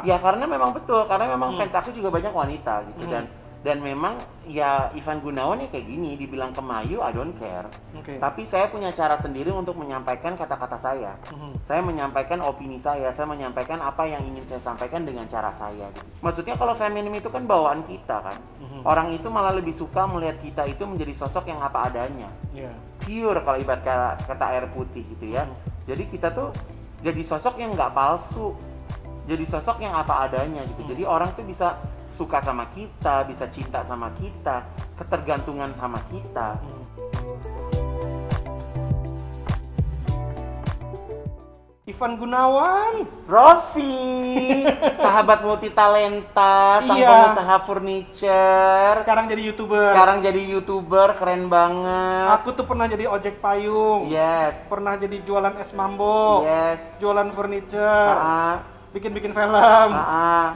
Ya karena memang betul, karena memang fans aku juga banyak wanita gitu dan memang ya Ivan Gunawan ya kayak gini, dibilang kemayu, I don't care. Tapi saya punya cara sendiri untuk menyampaikan kata-kata saya. Saya menyampaikan opini saya menyampaikan apa yang ingin saya sampaikan dengan cara saya. Gitu. Maksudnya kalau feminim itu kan bawaan kita kan. Orang itu malah lebih suka melihat kita itu menjadi sosok yang apa adanya. Pure kalau ibarat kata air putih gitu ya. Jadi kita tuh jadi sosok yang nggak palsu. Jadi sosok yang apa adanya gitu. Jadi orang tuh bisa suka sama kita, bisa cinta sama kita, ketergantungan sama kita. Ivan Gunawan, Rofi, sahabat multitalenta, sang pengusaha furniture. Sekarang jadi YouTuber. Keren banget. Aku tuh pernah jadi ojek payung. Yes. Pernah jadi jualan es mambo. Yes. Jualan furniture. Bikin film.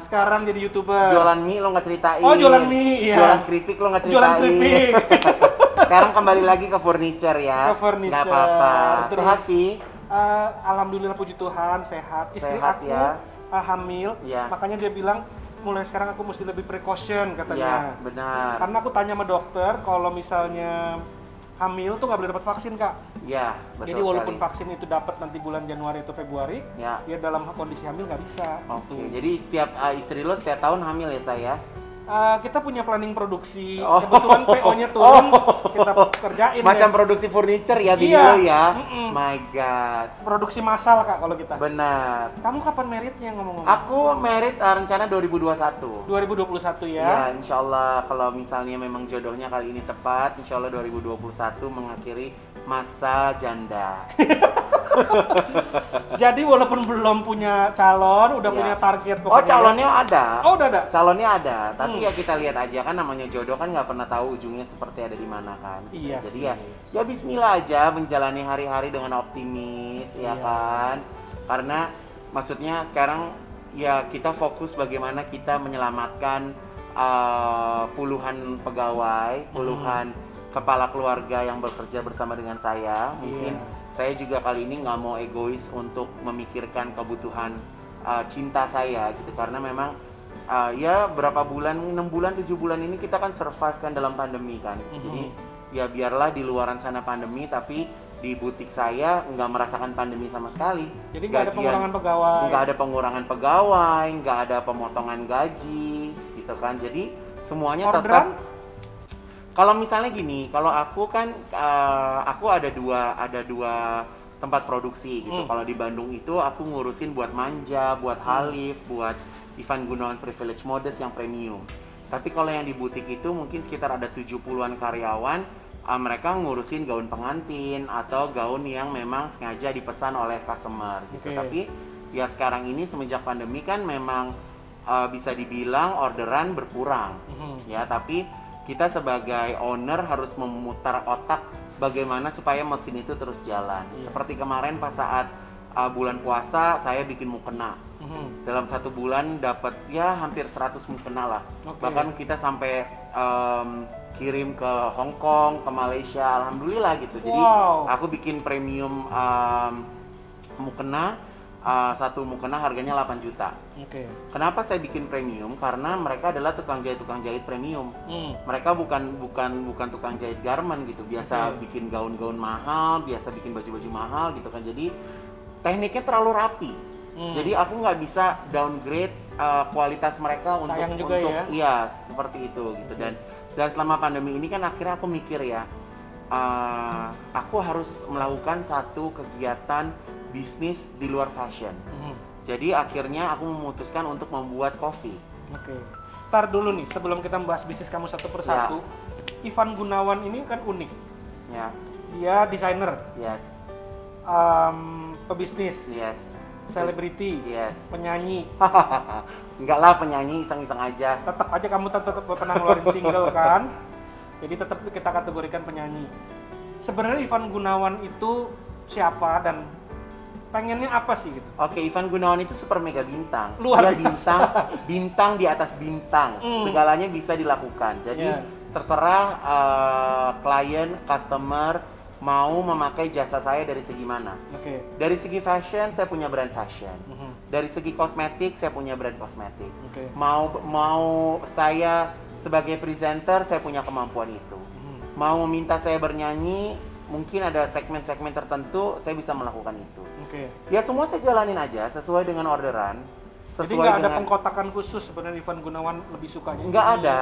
Sekarang jadi YouTuber. Jualan mie lo nggak ceritain. Oh, jualan mie, iya. Jualan keripik lo nggak ceritain. Jualan keripik. Sekarang kembali lagi ke furniture ya. Ke furniture. Nggak apa-apa. Sehat sih? Alhamdulillah puji Tuhan sehat. Istri sehat, aku ya. Hamil. Ya. Makanya dia bilang mulai sekarang aku mesti lebih precaution katanya. Ya, benar. Karena aku tanya sama dokter kalau misalnya hamil tuh nggak boleh dapat vaksin, Kak. Iya, betul. Jadi walaupun sekali. vaksin itu dapat nanti bulan Januari atau Februari, ya dalam kondisi hamil nggak bisa. Oke. Jadi setiap istri lo setiap tahun hamil ya saya? Kita punya planning produksi. Kebetulan PO-nya turun, kita kerjain. Macam ya. Produksi furniture ya, bini Iya. lo ya? My God. Produksi massal, Kak, kalau kita. Benar. Kamu kapan meritnya ngomong-ngomong? Aku merit rencana 2021. 2021 ya? Ya, insya Allah kalau misalnya memang jodohnya kali ini tepat, insya Allah 2021 mengakhiri masa janda. Jadi walaupun belum punya calon, udah punya target pokoknya. Oh, calonnya ada. Oh, udah ada? Calonnya ada, tapi ya kita lihat aja kan namanya jodoh kan nggak pernah tahu ujungnya seperti ada di mana kan. Iya. Jadi ya bismillah aja menjalani hari-hari dengan optimis, ya kan. Karena maksudnya sekarang ya kita fokus bagaimana kita menyelamatkan puluhan pegawai, puluhan kepala keluarga yang bekerja bersama dengan saya. Mungkin saya juga kali ini nggak mau egois untuk memikirkan kebutuhan cinta saya gitu, karena memang ya berapa bulan, 6 bulan, 7 bulan ini kita kan survive kan dalam pandemi kan. Jadi ya biarlah di luaran sana pandemi, tapi di butik saya nggak merasakan pandemi sama sekali. Jadi nggak ada pengurangan pegawai. Nggak ada pengurangan pegawai, nggak ada pemotongan gaji gitu kan. Jadi semuanya Orderan? tetap. Kalau misalnya gini, kalau aku kan aku ada dua tempat produksi gitu. Kalau di Bandung itu aku ngurusin buat Manja, buat Halif, buat Ivan Gunawan Privilege Modest yang premium. Tapi kalau yang di butik itu mungkin sekitar ada 70-an karyawan, mereka ngurusin gaun pengantin atau gaun yang memang sengaja dipesan oleh customer gitu. Tapi ya sekarang ini semenjak pandemi kan memang bisa dibilang orderan berkurang. Ya, tapi kita sebagai owner harus memutar otak bagaimana supaya mesin itu terus jalan. Seperti kemarin pas saat bulan puasa saya bikin mukena. Dalam 1 bulan dapat ya hampir 100 mukena lah. Bahkan kita sampai kirim ke Hong Kong, ke Malaysia, alhamdulillah gitu. Jadi aku bikin premium mukena. Satu mukena harganya 8 juta. Kenapa saya bikin premium? Karena mereka adalah tukang jahit premium. Mereka bukan tukang jahit garment gitu. Biasa bikin gaun-gaun mahal, biasa bikin baju-baju mahal gitu kan. Jadi tekniknya terlalu rapi. Jadi aku nggak bisa downgrade kualitas mereka untuk iya seperti itu gitu. Dan selama pandemi ini kan akhirnya aku mikir ya, aku harus melakukan satu kegiatan bisnis di luar fashion. Jadi akhirnya aku memutuskan untuk membuat kopi. Ntar dulu nih, sebelum kita membahas bisnis kamu satu persatu, Ivan Gunawan ini kan unik. Dia desainer. Pebisnis. Selebriti. Penyanyi. Enggak lah, penyanyi iseng-iseng aja. Tetap aja kamu tetap pernah ngeluarin single kan? Jadi tetap kita kategorikan penyanyi. Sebenarnya Ivan Gunawan itu siapa dan pengennya apa sih gitu? Oke, Ivan Gunawan itu super mega bintang. Luar biasa. Bintang di atas bintang. Segalanya bisa dilakukan. Jadi terserah klien, customer mau memakai jasa saya dari segi mana. Dari segi fashion, saya punya brand fashion. Dari segi kosmetik, saya punya brand kosmetik. Oke. Mau saya sebagai presenter, saya punya kemampuan itu. Mau meminta saya bernyanyi, mungkin ada segmen-segmen tertentu, saya bisa melakukan itu. Oke. Ya semua saya jalanin aja sesuai dengan orderan. Jadi nggak ada pengkotakan khusus sebenarnya Ivan Gunawan lebih sukanya? Nggak ada,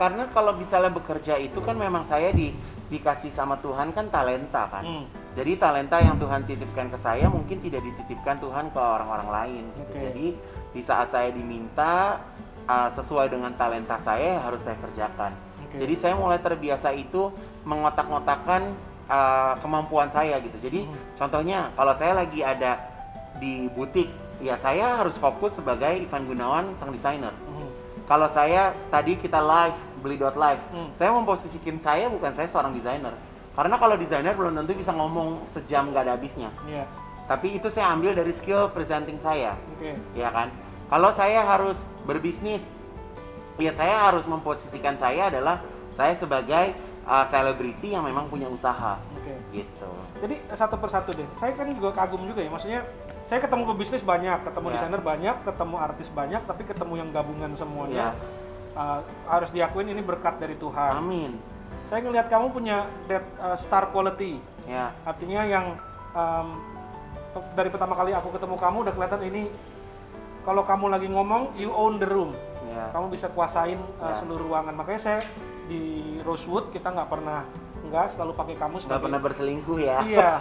karena kalau misalnya bekerja itu kan memang saya dikasih sama Tuhan kan talenta kan. Jadi talenta yang Tuhan titipkan ke saya mungkin tidak dititipkan Tuhan ke orang-orang lain gitu. Jadi di saat saya diminta sesuai dengan talenta saya harus saya kerjakan. Jadi saya mulai terbiasa itu mengotak-ngotakan kemampuan saya gitu. Jadi contohnya kalau saya lagi ada di butik, ya saya harus fokus sebagai Ivan Gunawan sang desainer. Kalau saya tadi kita live beli.live, saya memposisikan saya bukan saya seorang desainer. Karena kalau desainer belum tentu bisa ngomong sejam nggak ada habisnya. Tapi itu saya ambil dari skill presenting saya, ya kan. Kalau saya harus berbisnis, ya saya harus memposisikan saya adalah saya sebagai selebriti yang memang punya usaha, gitu. Jadi satu persatu deh. Saya kan juga kagum juga ya, maksudnya saya ketemu pebisnis banyak, ketemu desainer banyak, ketemu artis banyak, tapi ketemu yang gabungan semuanya. Harus diakuin ini berkat dari Tuhan. Amin. Saya ngelihat kamu punya that star quality. Artinya yang dari pertama kali aku ketemu kamu udah kelihatan ini kalau kamu lagi ngomong you own the room. Kamu bisa kuasain seluruh ruangan. Makanya saya di Rosewood kita nggak pernah selalu pakai kamu sebagai... Nggak pernah berselingkuh ya? Iya.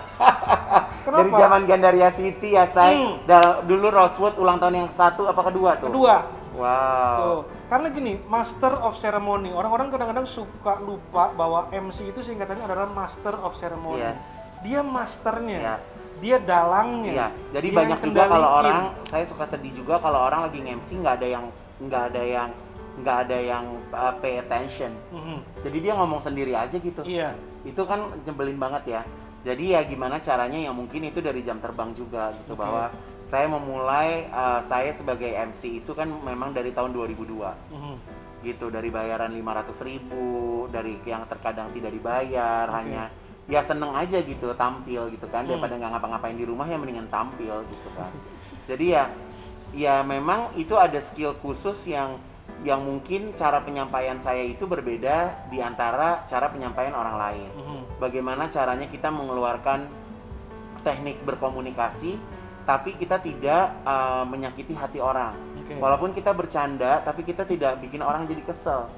Kenapa? Dari zaman Gandaria City ya, saya dulu Rosewood ulang tahun yang ke-1 apa kedua tuh? Kedua. Wow. Tuh. Karena gini, Master of Ceremony. Orang-orang kadang-kadang suka lupa bahwa MC itu singkatannya adalah Master of Ceremony. Dia masternya, dia dalangnya. Jadi banyak juga kalau orang, saya suka sedih juga kalau orang lagi nge-MC nggak ada yang pay attention. Jadi dia ngomong sendiri aja gitu. Itu kan nyebelin banget ya. Jadi ya gimana caranya, yang mungkin itu dari jam terbang juga gitu, bahwa saya memulai saya sebagai MC itu kan memang dari tahun 2002. Gitu, dari bayaran 500.000, dari yang terkadang tidak dibayar, hanya ya seneng aja gitu tampil gitu kan, daripada nggak ngapa-ngapain di rumah ya mendingan tampil gitu kan. Jadi ya memang itu ada skill khusus yang mungkin cara penyampaian saya itu berbeda di antara cara penyampaian orang lain. Bagaimana caranya kita mengeluarkan teknik berkomunikasi tapi kita tidak menyakiti hati orang. Walaupun kita bercanda tapi kita tidak bikin orang jadi kesel.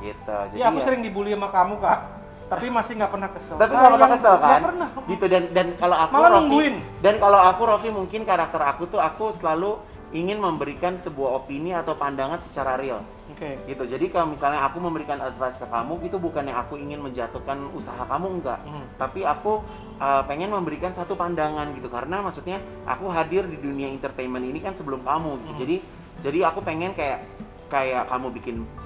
Gitu. Jadi aku sering dibully sama kamu, Kak. Tapi masih nggak pernah kesel. Tapi nggak pernah kesel kan? Nggak pernah. Gitu, dan kalau aku malah Rofi, nungguin. Dan kalau aku Rofi, mungkin karakter aku tuh aku selalu ingin memberikan sebuah opini atau pandangan secara real. Gitu. Jadi kalau misalnya aku memberikan advice ke kamu, itu bukan yang aku ingin menjatuhkan usaha kamu, enggak. Tapi aku pengen memberikan satu pandangan gitu, karena maksudnya aku hadir di dunia entertainment ini kan sebelum kamu gitu. Jadi aku pengen kayak kamu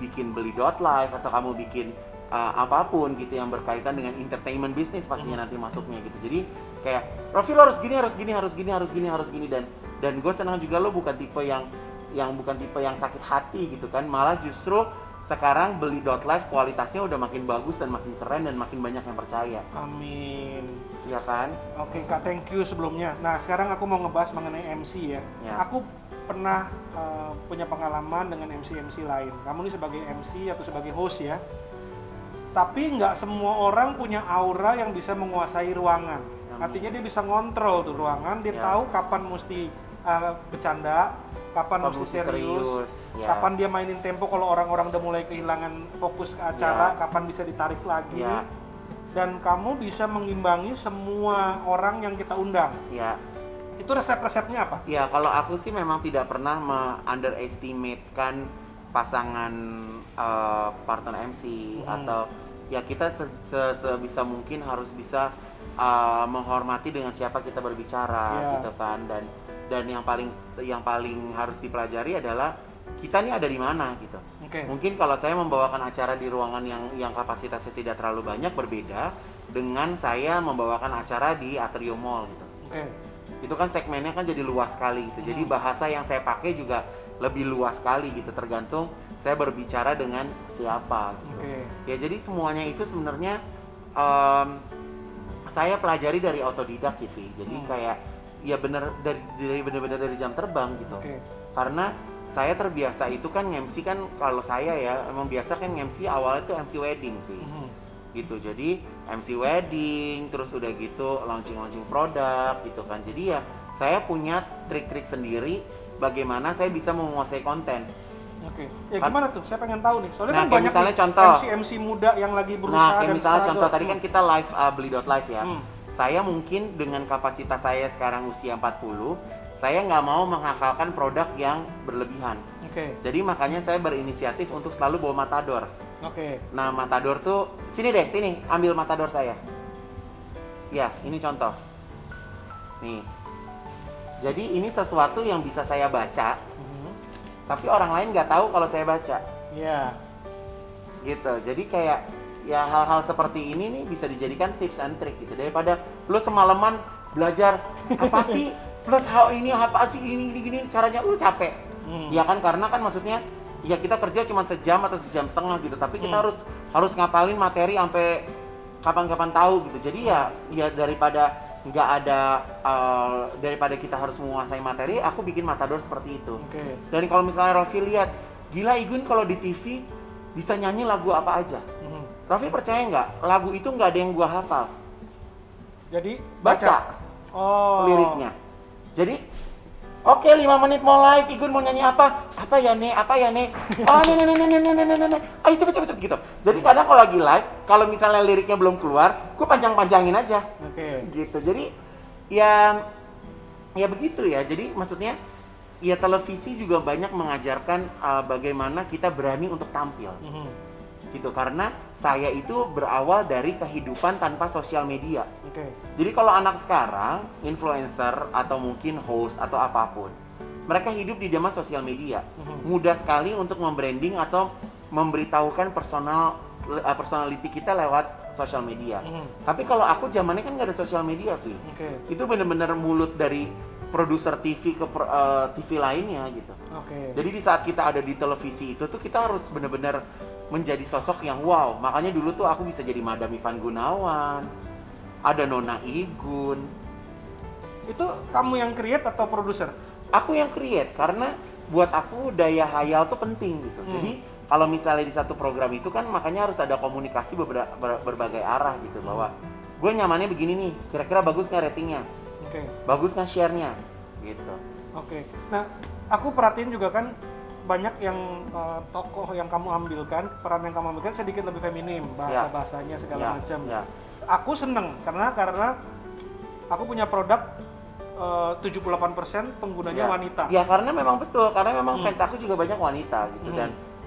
bikin beli.live atau kamu bikin apapun gitu yang berkaitan dengan entertainment bisnis pastinya nanti masuknya gitu. Jadi kayak Rofi lo harus gini dan gue senang juga lo bukan tipe yang sakit hati gitu kan, malah justru sekarang beli.live kualitasnya udah makin bagus dan makin keren dan makin banyak yang percaya. Amin. Iya kan? Oke Kak, thank you sebelumnya. Nah sekarang aku mau ngebahas mengenai MC ya. Aku pernah punya pengalaman dengan MC lain. Kamu ini sebagai MC atau sebagai host ya. Tapi nggak semua orang punya aura yang bisa menguasai ruangan. Artinya dia bisa ngontrol tuh ruangan, dia tahu kapan mesti bercanda, kapan mesti serius, kapan dia mainin tempo kalau orang-orang udah mulai kehilangan fokus ke acara, kapan bisa ditarik lagi. Dan kamu bisa mengimbangi semua orang yang kita undang. Itu resep-resepnya apa? Ya, kalau aku sih memang tidak pernah underestimate-kan pasangan partner MC atau ya kita sebisa mungkin harus bisa menghormati dengan siapa kita berbicara gitu kan, dan yang paling harus dipelajari adalah kita nih ada di mana gitu. Mungkin kalau saya membawakan acara di ruangan yang kapasitasnya tidak terlalu banyak, berbeda dengan saya membawakan acara di Atrium Mall gitu. Itu kan segmennya kan jadi luas sekali gitu. Jadi bahasa yang saya pakai juga lebih luas sekali gitu, tergantung saya berbicara dengan siapa gitu. Ya jadi semuanya itu sebenarnya saya pelajari dari autodidak sih, Vi. Jadi kayak ya bener dari bener-bener dari jam terbang gitu. Karena saya terbiasa itu kan MC kan, kalau saya ya emang biasa kan MC awalnya tuh MC wedding sih. Gitu. Jadi MC wedding, terus udah gitu launching produk gitu kan. Jadi ya saya punya trik-trik sendiri bagaimana saya bisa menguasai konten. Ya gimana tuh? Saya pengen tahu nih. Soalnya nah, kan banyak misalnya contoh MC muda yang lagi berusaha. Nah, kayak misalnya contoh tadi kan kita live beli.live ya. Saya mungkin dengan kapasitas saya sekarang usia 40, saya nggak mau menghafalkan produk yang berlebihan. Jadi makanya saya berinisiatif untuk selalu bawa matador. Nah, matador tuh sini ambil matador saya. Ya, ini contoh. Nih. Jadi ini sesuatu yang bisa saya baca, tapi orang lain nggak tahu kalau saya baca. Gitu. Jadi kayak ya hal-hal seperti ini nih bisa dijadikan tips and trick gitu, daripada lu semalaman belajar apa sih plus ini apa sih ini caranya capek. Ya kan, karena kan maksudnya ya kita kerja cuma sejam atau sejam setengah gitu, tapi kita harus ngapalin materi sampai kapan-kapan tahu gitu. Jadi ya daripada nggak ada daripada kita harus menguasai materi, aku bikin matador seperti itu. Dan kalau misalnya Raffi lihat, gila Igun kalau di TV bisa nyanyi lagu apa aja. Raffi percaya nggak, lagu itu nggak ada yang gua hafal. Jadi baca liriknya. Jadi oke, 5 menit mau live, Igun mau nyanyi apa? Apa ya nih? Oh nih. Ayo cepet gitu. Jadi kadang kalau lagi live, kalau misalnya liriknya belum keluar, gua panjang-panjangin aja. Gitu. Jadi ya begitu ya. Jadi maksudnya ya televisi juga banyak mengajarkan bagaimana kita berani untuk tampil. Gitu, karena saya itu berawal dari kehidupan tanpa sosial media. Jadi kalau anak sekarang, influencer atau mungkin host atau apapun, mereka hidup di zaman sosial media. Mudah sekali untuk membranding atau memberitahukan personality kita lewat sosial media. Tapi kalau aku zamannya kan nggak ada sosial media, Vi. Itu benar-benar mulut dari produser TV ke TV lainnya gitu. Jadi di saat kita ada di televisi itu tuh kita harus benar-benar menjadi sosok yang wow. Makanya dulu tuh aku bisa jadi Madam Ivan Gunawan, ada Nona Igun. Itu kamu yang create atau produser? Aku yang create, karena buat aku daya hayal tuh penting gitu. Jadi kalau misalnya di satu program itu kan makanya harus ada komunikasi berbagai arah gitu, bahwa gue nyamannya begini nih, kira-kira bagus nggak ratingnya? Bagus nggak share-nya? Gitu. Nah, aku perhatiin juga kan banyak yang tokoh yang kamu ambilkan, peran yang kamu ambilkan sedikit lebih feminim, bahasa-bahasanya segala macam. Aku seneng karena aku punya produk 78% penggunanya wanita. Ya karena memang betul, karena memang fans aku juga banyak wanita gitu.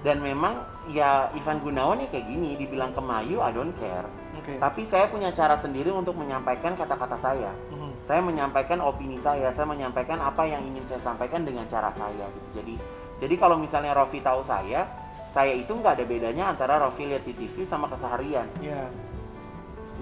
Dan memang ya Ivan Gunawan ya kayak gini, dibilang kemayu I don't care. Tapi saya punya cara sendiri untuk menyampaikan kata-kata saya. Saya menyampaikan opini saya menyampaikan apa yang ingin saya sampaikan dengan cara saya gitu. Jadi kalau misalnya Raffi tahu saya itu nggak ada bedanya antara Raffi lihat di TV sama keseharian.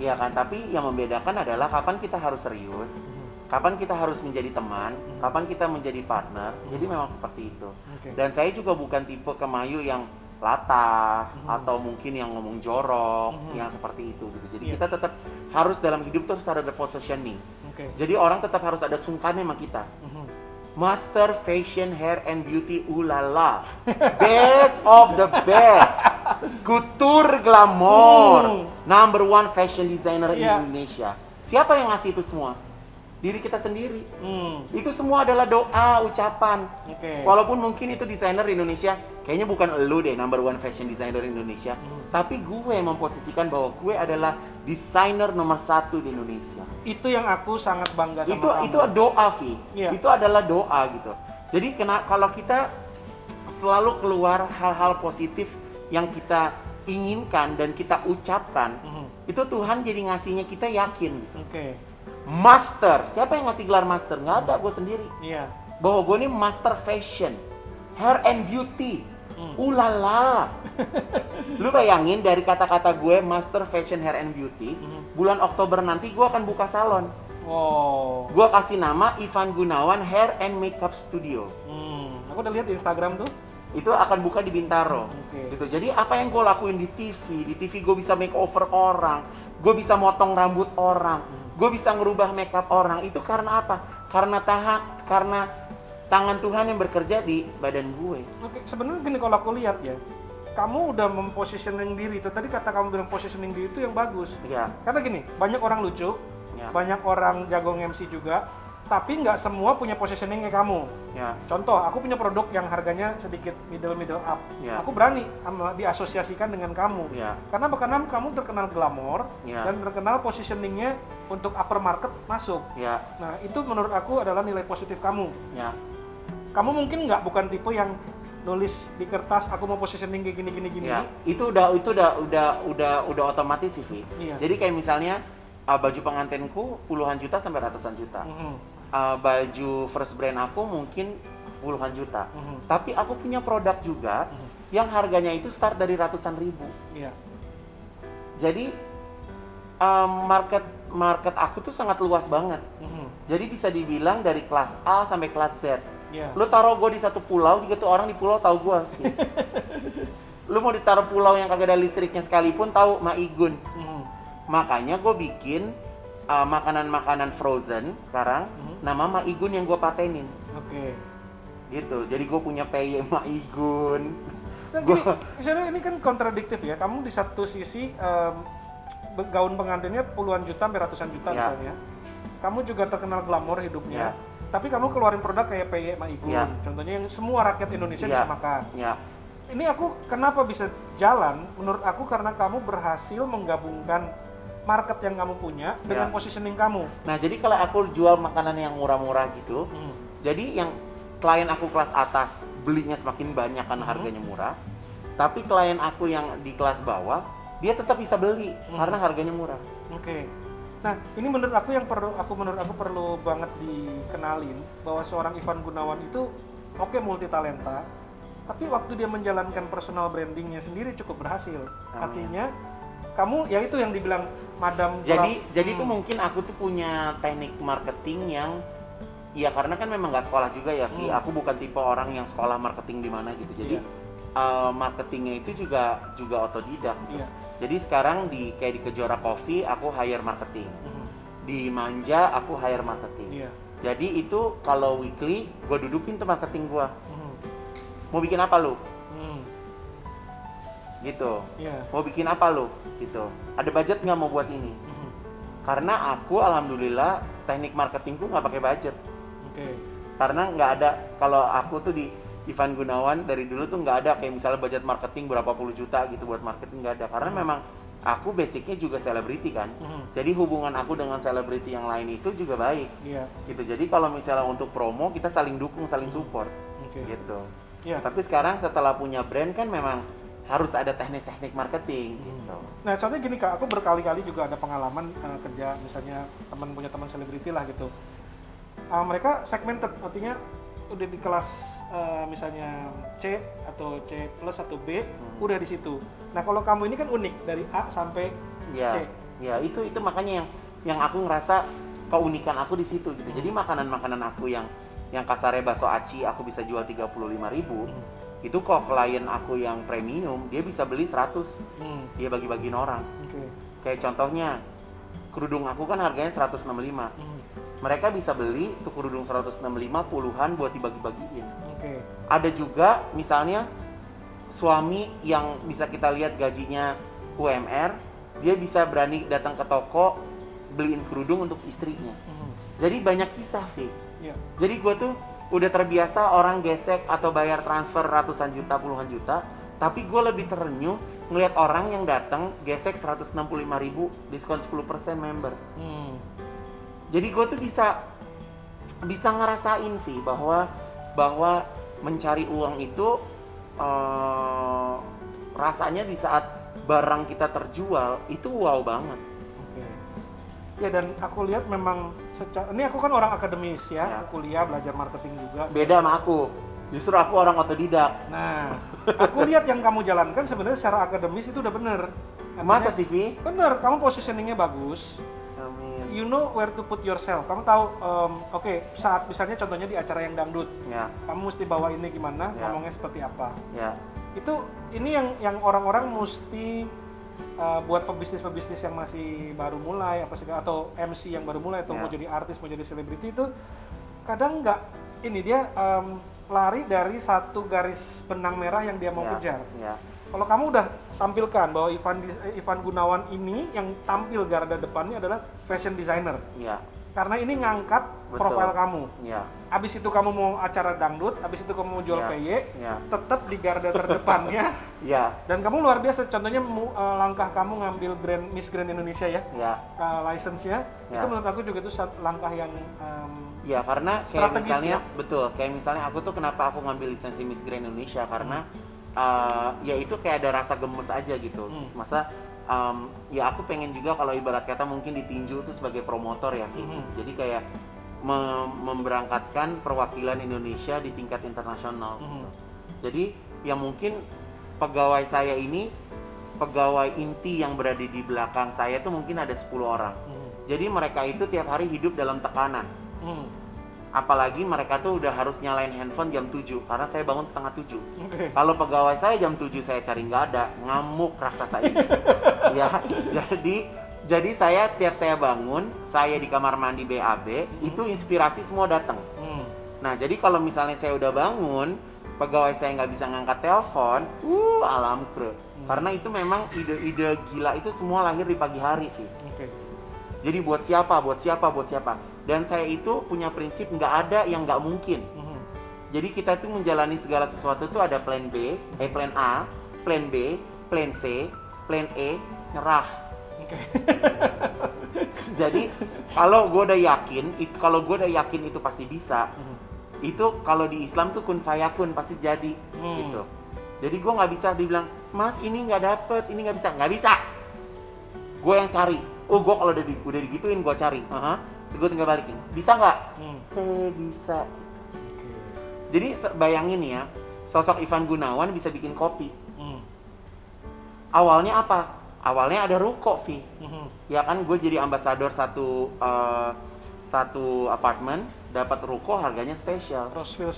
Iya kan, tapi yang membedakan adalah kapan kita harus serius, kapan kita harus menjadi teman, kapan kita menjadi partner. Jadi memang seperti itu. Dan saya juga bukan tipe kemayu yang latah atau mungkin yang ngomong jorok, yang seperti itu gitu. Jadi kita tetap harus dalam hidup terus ada positioning. Jadi orang tetap harus ada sungkannya sama kita. Master Fashion Hair and Beauty, ulala, best of the best, couture glamour, number 1 fashion designer in Indonesia. Siapa yang ngasih itu semua? Diri kita sendiri. Itu semua adalah doa, ucapan. Walaupun mungkin itu desainer Indonesia, kayaknya bukan elu deh number 1 fashion designer Indonesia, tapi gue memposisikan bahwa gue adalah desainer nomor 1 di Indonesia. Itu yang aku sangat bangga sama kamu. Itu doa, Vi. Itu adalah doa gitu. Jadi kalau kita selalu keluar hal-hal positif yang kita inginkan dan kita ucapkan, itu Tuhan jadi ngasihnya kita yakin gitu. Master, siapa yang ngasih gelar master? Nggak ada, gue sendiri. Bahwa gue ini master fashion, hair and beauty. Ulala. Lu bayangin dari kata-kata gue master fashion hair and beauty, bulan Oktober nanti gue akan buka salon. Gue kasih nama Ivan Gunawan Hair and Makeup Studio. Aku udah lihat di Instagram tuh. itu akan buka di Bintaro. Gitu. Jadi apa yang gue lakuin di TV gue bisa makeover orang, gue bisa motong rambut orang, gue bisa ngerubah makeup orang. Itu karena apa? Karena tangan Tuhan yang bekerja di badan gue. Oke, sebenarnya gini kalau aku lihat ya, kamu udah mempositioning diri itu. Tadi kata kamu bilang positioning diri itu yang bagus. Iya. Karena gini, banyak orang lucu, banyak orang jago MC juga, tapi nggak semua punya positioning kayak kamu. Ya. Contoh, aku punya produk yang harganya sedikit middle up. Ya. Aku berani diasosiasikan dengan kamu. Ya. Karena kamu terkenal glamor dan terkenal positioningnya untuk upper market masuk. Ya. Nah, itu menurut aku adalah nilai positif kamu. Ya. Kamu mungkin bukan tipe yang nulis di kertas aku mau positioning kayak gini. Ya. Itu udah otomatis sih, Vi. Iya. Jadi kayak misalnya baju pengantinku puluhan juta sampai ratusan juta. Baju first brand aku mungkin puluhan juta. Tapi aku punya produk juga yang harganya itu start dari ratusan ribu. Iya. Jadi market aku tuh sangat luas banget. Jadi bisa dibilang dari kelas A sampai kelas Z. Lu taruh gue di satu pulau juga tuh orang di pulau tahu gue. Lu mau ditaruh pulau yang kagak ada listriknya sekalipun tahu Maigun. Makanya gue bikin makanan-makanan frozen sekarang nama Maigun yang gue patenin. Oke. Gitu. Jadi gue punya PY Maigun. Nah, misalnya ini kan kontradiktif ya. Kamu di satu sisi gaun pengantinnya puluhan juta sampai ratusan juta misalnya. Kamu juga terkenal glamor hidupnya. Tapi kamu keluarin produk kayak PY Maigun. Contohnya yang semua rakyat Indonesia bisa makan. Ini aku kenapa bisa jalan? Menurut aku karena kamu berhasil menggabungkan market yang kamu punya dengan positioning kamu. Nah, jadi kalau aku jual makanan yang murah-murah gitu, jadi yang klien aku kelas atas belinya semakin banyak karena harganya murah. Tapi klien aku yang di kelas bawah, dia tetap bisa beli karena harganya murah. Oke. Nah, ini menurut aku yang perlu banget dikenalin bahwa seorang Ivan Gunawan itu multi talenta, tapi waktu dia menjalankan personal brandingnya sendiri cukup berhasil. Artinya kamu ya itu yang dibilang madam. Jadi itu mungkin aku tuh punya teknik marketing yang ya karena kan memang nggak sekolah juga ya, Vi. Aku bukan tipe orang yang sekolah marketing di mana gitu. Jadi marketingnya itu juga otodidak. Gitu. Jadi sekarang kayak di Kejora Coffee aku hire marketing. Di Manja aku hire marketing. Jadi itu kalau weekly gue dudukin tuh marketing gue. Mau bikin apa lu? Gitu. Mau bikin apa lu? Gitu. Ada budget nggak mau buat ini? Karena aku alhamdulillah teknik marketingku nggak pakai budget. Karena nggak ada, kalau aku tuh di Ivan Gunawan dari dulu tuh nggak ada kayak misalnya budget marketing berapa puluh juta gitu buat marketing, nggak ada. Karena memang aku basicnya juga selebriti kan. Jadi hubungan aku dengan selebriti yang lain itu juga baik. Gitu. Jadi kalau misalnya untuk promo kita saling dukung, saling support. Gitu. Tapi sekarang setelah punya brand kan memang harus ada teknik-teknik marketing gitu. Nah, soalnya gini Kak, aku berkali-kali juga ada pengalaman kerja misalnya punya teman selebriti lah gitu. Mereka segmented, artinya udah di kelas misalnya C atau C plus atau B udah di situ. Nah, kalau kamu ini kan unik dari A sampai C. Ya, itu makanya yang aku ngerasa keunikan aku di situ gitu. Jadi makanan-makanan aku yang kasarnya bakso aci aku bisa jual 35.000. Itu kok klien aku yang premium dia bisa beli 100. Dia bagi-bagiin orang. Kayak contohnya kerudung aku kan harganya 165. Mereka bisa beli tuh kerudung 165 puluhan buat dibagi-bagiin. Ada juga misalnya suami yang bisa kita lihat gajinya UMR, dia bisa berani datang ke toko beliin kerudung untuk istrinya. Jadi banyak kisah, Vi. Jadi gue tuh udah terbiasa orang gesek atau bayar transfer ratusan juta, puluhan juta, tapi gue lebih terenyuh ngelihat orang yang datang gesek 165.000 diskon 10% member. Jadi gue tuh bisa ngerasain, Vi, bahwa mencari uang itu rasanya di saat barang kita terjual itu wow banget. Ya, dan aku lihat memang ini aku kan orang akademis ya, aku kuliah belajar marketing juga. Beda sama aku, justru aku orang otodidak. Nah, aku lihat yang kamu jalankan sebenarnya secara akademis itu udah bener. Masa sih, Vi? Bener, kamu positioningnya bagus. Amin. you know where to put yourself. Kamu tahu, oke, saat misalnya contohnya di acara yang dangdut, kamu mesti bawa ini gimana, ngomongnya seperti apa. Itu ini yang orang-orang mesti buat pebisnis yang masih baru mulai apa segala, atau MC yang baru mulai atau mau jadi artis, mau jadi selebriti, itu kadang nggak ini dia lari dari satu garis benang merah yang dia mau kejar. Kalau kamu udah tampilkan bahwa Ivan Gunawan ini yang tampil garda depannya adalah fashion designer. Karena ini ngangkat profil kamu. Abis itu kamu mau acara dangdut, abis itu kamu mau jual PY, tetap di garda terdepannya. Dan kamu luar biasa. Contohnya langkah kamu ngambil Miss Grand Indonesia license-nya, itu menurut aku juga itu langkah yang karena kayak misalnya betul, kayak misalnya aku tuh kenapa aku ngambil lisensi Miss Grand Indonesia karena ya itu kayak ada rasa gemes aja gitu. Masa ya aku pengen juga kalau ibarat kata mungkin ditinju tuh sebagai promotor ya. Jadi kayak memberangkatkan perwakilan Indonesia di tingkat internasional gitu. Jadi yang mungkin pegawai saya ini, pegawai inti yang berada di belakang saya tuh mungkin ada 10 orang. Jadi mereka itu tiap hari hidup dalam tekanan. Apalagi mereka tuh udah harus nyalain handphone jam 7 karena saya bangun setengah 7. Kalau pegawai saya jam 7 saya cari nggak ada, ngamuk raksasa ini. Ya, jadi saya tiap saya bangun, saya di kamar mandi BAB, itu inspirasi semua datang. Nah, jadi kalau misalnya saya udah bangun, pegawai saya nggak bisa ngangkat telepon, alam kre. Karena itu memang ide-ide gila itu semua lahir di pagi hari sih. Jadi buat siapa? Dan saya itu punya prinsip nggak ada yang nggak mungkin. Jadi kita tuh menjalani segala sesuatu tuh ada plan A, plan B, plan C, plan E, nyerah. Jadi kalau gue udah yakin itu pasti bisa. Itu kalau di Islam tuh kun fayakun, pasti jadi gitu. Jadi gue nggak bisa dibilang, Mas ini nggak dapet, ini nggak bisa. Gue yang cari. Gue kalau udah digituin gue cari. Gue tinggal balikin, bisa nggak? Bisa. Jadi bayangin ya, sosok Ivan Gunawan bisa bikin kopi. Awalnya apa? Awalnya ada ruko, Vi. Ya kan, gue jadi ambasador satu apartemen, dapat ruko harganya spesial. Roseville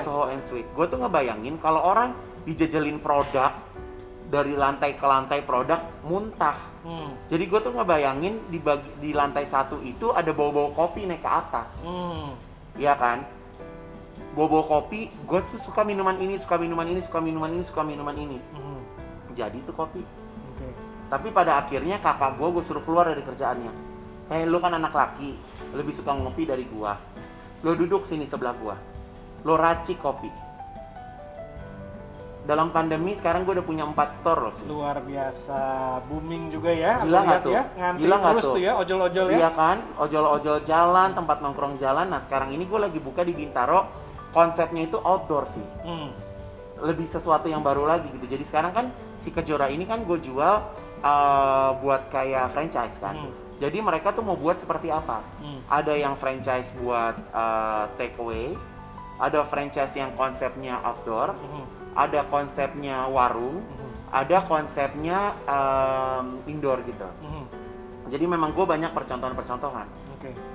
Soho and Suite. Gue tuh ngebayangin kalau orang dijajalin produk dari lantai ke lantai produk muntah. Jadi gue tuh ngebayangin di lantai 1 itu ada bau-bau kopi naik ke atas. Iya kan? Bau-bau kopi, gue suka minuman ini. Jadi itu kopi. Tapi pada akhirnya kakak gue suruh keluar dari kerjaannya. Lu kan anak laki, lebih suka ngopi dari gue. Lo duduk sini sebelah gue. Lo racik kopi. Dalam pandemi sekarang gue udah punya 4 store loh. Luar biasa, booming juga ya. Gila nggak tuh? Ya, Gila nggak tuh? Ya, ojol-ojol ya. Iya kan, ojol-ojol jalan, tempat nongkrong jalan. Nah sekarang ini gue lagi buka di Bintaro, konsepnya itu outdoor sih. Lebih sesuatu yang baru lagi gitu. Jadi sekarang kan si Kejora ini kan gue jual buat kayak franchise kan. Jadi mereka tuh mau buat seperti apa? Ada yang franchise buat take away, ada franchise yang konsepnya outdoor. Ada konsepnya warung, ada konsepnya indoor gitu. Jadi memang gue banyak percontohan-percontohan.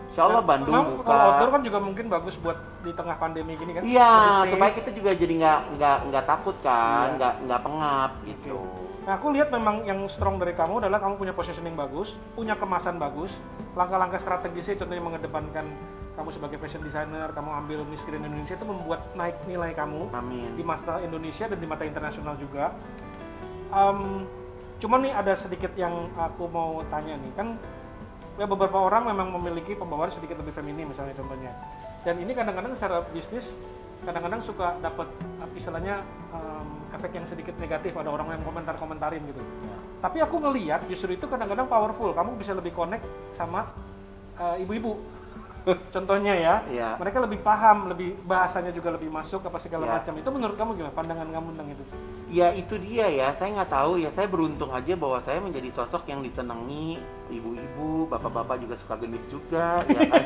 Insya Allah Bandung buka. Kalau outdoor kan juga mungkin bagus buat di tengah pandemi gini kan? Iya, supaya kita juga jadi nggak takut kan, nggak pengap gitu. Nah, aku lihat memang yang strong dari kamu adalah kamu punya positioning bagus, punya kemasan bagus, langkah-langkah strategisnya contohnya mengedepankan kamu sebagai fashion designer, kamu ambil Miss Grand Indonesia itu membuat naik nilai kamu. Amin. Di mata Indonesia dan di mata internasional juga. Cuman nih ada sedikit yang aku mau tanya nih, kan ya beberapa orang memang memiliki pembawaan sedikit lebih feminim misalnya contohnya. Dan ini kadang-kadang secara bisnis kadang-kadang suka dapat istilahnya efek yang sedikit negatif, ada orang yang komentar-komentarin gitu. Tapi aku ngelihat justru itu kadang-kadang powerful, kamu bisa lebih connect sama ibu-ibu. Contohnya ya, mereka lebih paham, lebih bahasanya juga lebih masuk apa segala macam. Itu menurut kamu gimana pandangan kamu tentang itu? Ya itu dia ya, saya nggak tahu ya, saya beruntung aja bahwa saya menjadi sosok yang disenangi ibu-ibu, bapak-bapak juga suka genit juga, ya kan?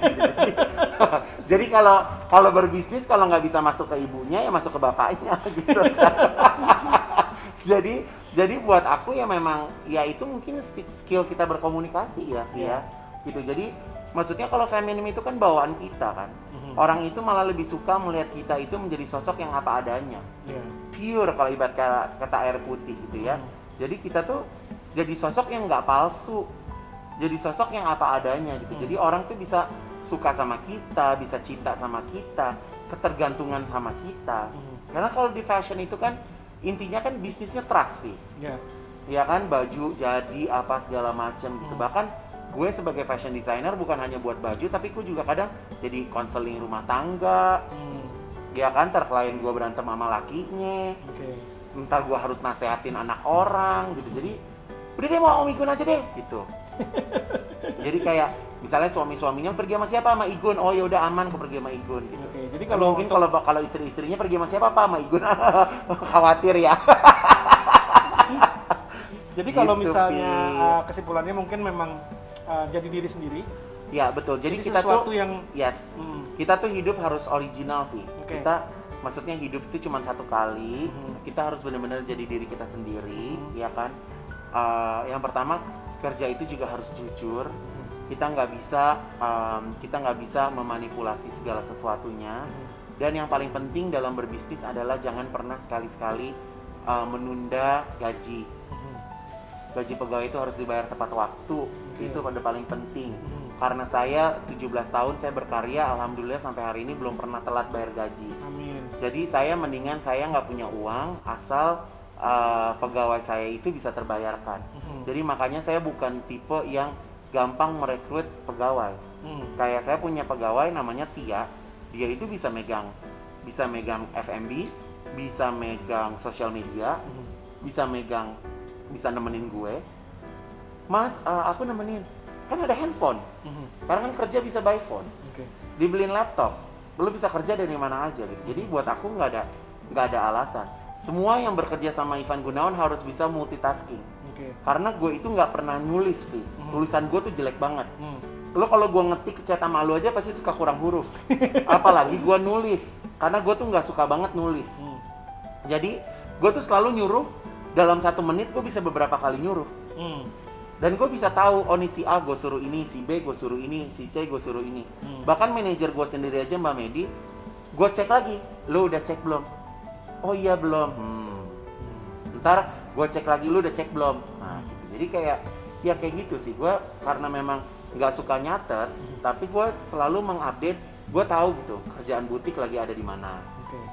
Jadi kalau berbisnis kalau nggak bisa masuk ke ibunya ya masuk ke bapaknya gitu. Jadi buat aku ya memang ya itu mungkin skill kita berkomunikasi ya. gitu. Jadi maksudnya kalau feminim itu kan bawaan kita kan. Orang itu malah lebih suka melihat kita itu menjadi sosok yang apa adanya. Pure kalau ibarat kata air putih gitu ya. Jadi kita tuh jadi sosok yang nggak palsu. Jadi sosok yang apa adanya gitu. Jadi orang tuh bisa suka sama kita, bisa cinta sama kita, ketergantungan sama kita. Karena kalau di fashion itu kan intinya kan bisnisnya trust fee. Ya kan, baju jadi apa segala macam gitu. Bahkan gue sebagai fashion designer bukan hanya buat baju, tapi gue juga kadang jadi konseling rumah tangga. Ya kan, ntar klien gue berantem sama lakinya. Ntar gue harus nasehatin anak orang gitu. Jadi udah deh mau Om Igun aja deh gitu. Jadi kayak misalnya suami-suaminya pergi sama siapa? Sama Igun. Oh ya udah aman, gue pergi sama Igun gitu. Jadi kalau mungkin kalau istri-istrinya pergi sama siapa? Sama Igun. Khawatir ya. Jadi kalau gitu, misalnya kesimpulannya mungkin memang jadi diri sendiri. Ya betul. Jadi kita tuh yang kita tuh hidup harus original sih. Kita maksudnya hidup itu cuma satu kali. Kita harus benar-benar jadi diri kita sendiri, ya kan? Yang pertama, kerja itu juga harus jujur. Kita nggak bisa memanipulasi segala sesuatunya. Dan yang paling penting dalam berbisnis adalah jangan pernah sekali-sekali menunda gaji. Gaji pegawai itu harus dibayar tepat waktu. Itu pada paling penting. Karena saya 17 tahun saya berkarya, alhamdulillah sampai hari ini belum pernah telat bayar gaji. Amin. Jadi saya mendingan saya nggak punya uang asal pegawai saya itu bisa terbayarkan. Jadi makanya saya bukan tipe yang gampang merekrut pegawai. Kayak saya punya pegawai namanya Tia, dia itu bisa megang F&B, bisa megang sosial media, bisa nemenin gue. Mas, aku nemenin. Kan ada handphone. Karena kan kerja bisa by phone. Dibeliin laptop, lu bisa kerja dari mana aja gitu. Jadi buat aku nggak ada alasan. Semua yang bekerja sama Ivan Gunawan harus bisa multitasking. Karena gue itu nggak pernah nulis, Pi. Tulisan gue tuh jelek banget. Lo kalau gue ngetik chat sama lu aja pasti suka kurang huruf. Apalagi gue nulis. Karena gue tuh nggak suka banget nulis. Jadi gue tuh selalu nyuruh dalam 1 menit gue bisa beberapa kali nyuruh. Dan gue bisa tahu, oh nih si A gue suruh ini, si B gue suruh ini, si C gue suruh ini. Bahkan manajer gue sendiri aja Mbak Medi, gue cek lagi, lo udah cek belum? Oh iya belum. Ntar gue cek lagi, lo udah cek belum? Nah, gitu. Jadi kayak gitu sih. Gue karena memang nggak suka nyatet, tapi gue selalu mengupdate. Gue tahu gitu, kerjaan butik lagi ada di mana,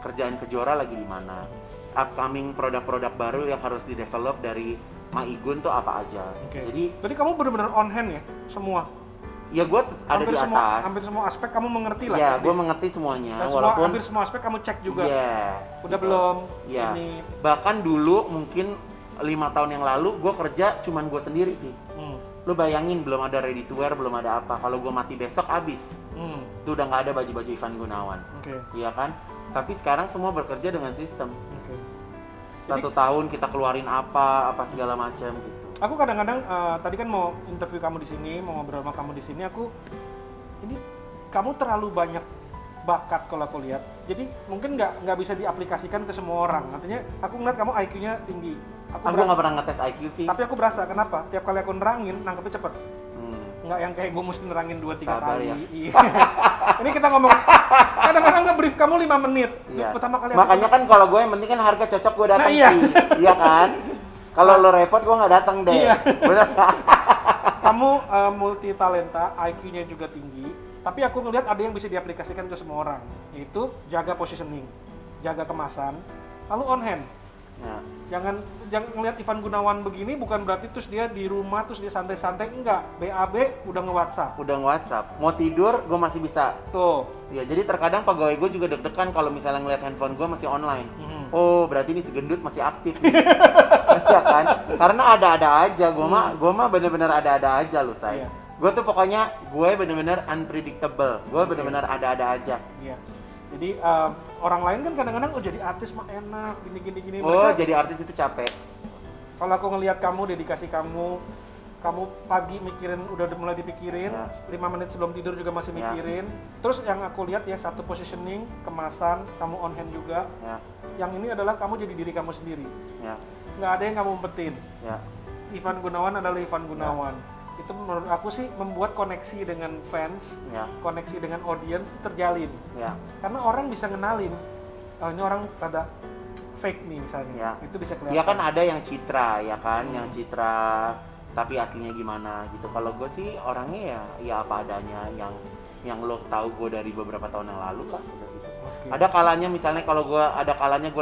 kerjaan Kejora lagi di mana, upcoming produk-produk baru yang harus di-develop dari Ma Igun tuh apa aja. Jadi kamu benar-benar on hand ya semua? Ya gue ada di atas. Hampir semua aspek kamu mengerti lah. Ya gue mengerti semuanya. Dan hampir semua aspek kamu cek juga. Yes. Udah gitu. Belum? Ya. Ini. Bahkan dulu mungkin 5 tahun yang lalu gue kerja cuman gue sendiri sih. Lu bayangin belum ada ready to wear, belum ada apa. Kalau gue mati besok abis. Itu udah nggak ada baju-baju Ivan Gunawan. Iya kan? Tapi sekarang semua bekerja dengan sistem. 1 tahun kita keluarin apa segala macam gitu. Aku kadang-kadang tadi kan mau interview kamu di sini, mau ngobrol sama kamu di sini. Ini kamu terlalu banyak bakat kalau aku lihat. Jadi mungkin nggak bisa diaplikasikan ke semua orang. Artinya aku ngeliat kamu IQ-nya tinggi. Aku nggak pernah ngetes IQ sih. Tapi aku berasa kenapa? Tiap kali aku nerangin, nangkepnya cepet. Nggak yang kayak gue mesti nerangin 2-3 kali. Ya. Ini kita ngomong kadang-kadang nge-brief kamu 5 menit. Iya. Pertama kali makanya kan kalau gue yang penting kan harga cocok gue datang iya kan? Kalau lo repot gue nggak datang deh. Iya. Bener. Kamu multi talenta, IQ-nya juga tinggi. Tapi aku ngelihat ada yang bisa diaplikasikan ke semua orang, yaitu jaga positioning, jaga kemasan, lalu on hand. Ya. Jangan ngelihat Ivan Gunawan begini bukan berarti terus dia di rumah terus dia santai-santai, enggak. BAB udah nge-WhatsApp. Mau tidur gue masih bisa. Tuh. Ya, jadi terkadang pegawai gue juga deg-degan kalau misalnya ngelihat handphone gue masih online. Oh, berarti ini si gendut masih aktif nih. Ya kan? Karena ada-ada aja, gue mah bener-bener ada-ada aja loh, say. Iya. Gue tuh pokoknya gue bener-bener unpredictable. Gue bener-bener ada-ada aja. Iya. Jadi orang lain kan kadang-kadang jadi artis mah enak, gini-gini. Oh, jadi artis itu capek. Kalau aku ngelihat kamu, dedikasi kamu pagi mikirin, udah mulai dipikirin, 5 menit sebelum tidur juga masih mikirin. Terus yang aku lihat ya, satu positioning, kemasan, kamu on hand juga. Yang ini adalah kamu jadi diri kamu sendiri. Nggak ada yang kamu umpetin. Ivan Gunawan adalah Ivan Gunawan. itu menurut aku sih membuat koneksi dengan fans, koneksi dengan audience terjalin. Karena orang bisa ngenalin, oh ini orang pada fake nih misalnya, itu bisa kelihatan. Ya kan ada yang citra, ya kan, yang citra tapi aslinya gimana gitu. Kalau gue sih orangnya ya apa adanya, yang lo tahu gue dari beberapa tahun yang lalu lah udah gitu. Ada kalanya misalnya kalau gue